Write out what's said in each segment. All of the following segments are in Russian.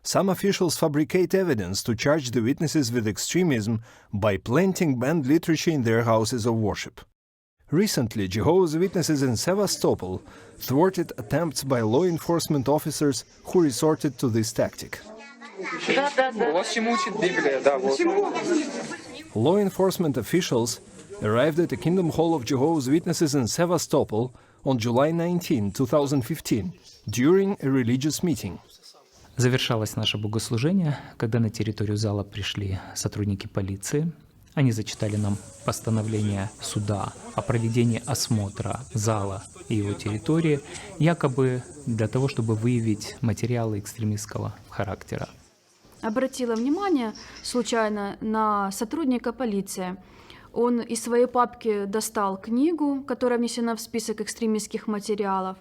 Some officials fabricate evidence to charge the witnesses with extremism by planting banned literature in their houses of worship. Recently, Jehovah's Witnesses in Sevastopol thwarted attempts by law enforcement officers who resorted to this tactic. Law enforcement officials arrived at the Kingdom Hall of Jehovah's Witnesses in Sevastopol on July 19, 2015, during a religious meeting. Завершалось наше богослужение, когда на территорию зала пришли сотрудники полиции. Они зачитали нам постановление суда о проведении осмотра зала и его территории, якобы для того, чтобы выявить материалы экстремистского характера. Обратила внимание случайно на сотрудника полиции. Он из своей папки достал книгу, которая внесена в список экстремистских материалов,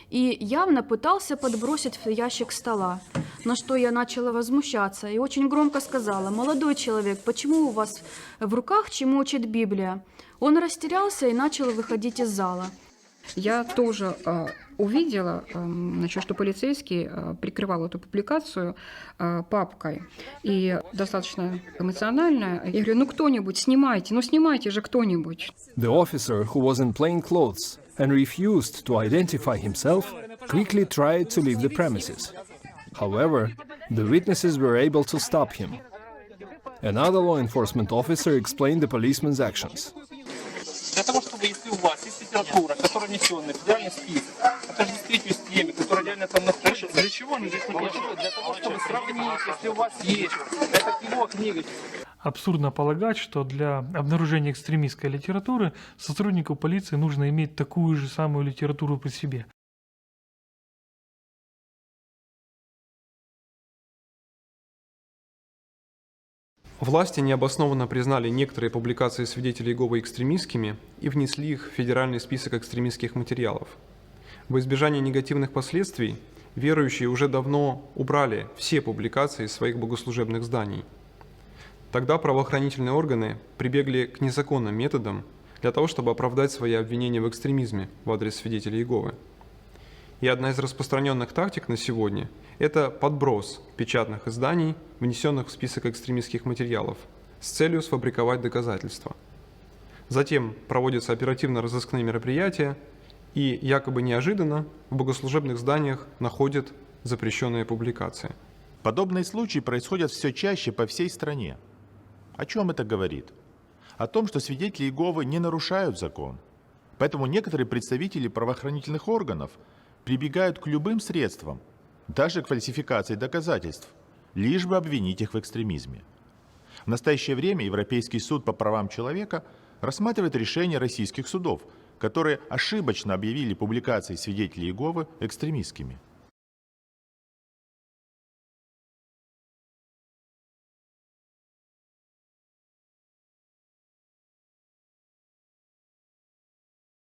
и явно пытался подбросить в ящик стола, на что я начала возмущаться и очень громко сказала: «Молодой человек, почему у вас в руках, чему учит Библия?» Он растерялся и начал выходить из зала. Я тоже увидела, что полицейский прикрывал эту публикацию папкой. И достаточно эмоционально. Я говорю: кто-нибудь снимайте, снимайте же кто-нибудь. The officer, who was in plain clothes and refused to identify himself, quickly tried to leave the premises. However, the witnesses were able to stop him. Another law enforcement officer explained the policeman's actions. Для того, чтобы, если у вас есть литература, которая внесена в федеральный список, отождествить с теми, которые реально там находятся. Для чего они здесь находятся? Для того, чтобы сравнить, если у вас есть. Это его книга. Абсурдно полагать, что для обнаружения экстремистской литературы сотруднику полиции нужно иметь такую же самую литературу при себе. Власти необоснованно признали некоторые публикации свидетелей Иеговы экстремистскими и внесли их в федеральный список экстремистских материалов. Во избежание негативных последствий верующие уже давно убрали все публикации из своих богослужебных зданий. Тогда правоохранительные органы прибегли к незаконным методам для того, чтобы оправдать свои обвинения в экстремизме в адрес свидетелей Иеговы. И одна из распространенных тактик на сегодня – это подброс печатных изданий, внесенных в список экстремистских материалов, с целью сфабриковать доказательства. Затем проводятся оперативно-розыскные мероприятия, и якобы неожиданно в богослужебных зданиях находят запрещенные публикации. Подобные случаи происходят все чаще по всей стране. О чем это говорит? О том, что свидетели Иеговы не нарушают закон. Поэтому некоторые представители правоохранительных органов прибегают к любым средствам, даже к фальсификации доказательств, лишь бы обвинить их в экстремизме. В настоящее время Европейский суд по правам человека рассматривает решения российских судов, которые ошибочно объявили публикации свидетелей Иеговы экстремистскими.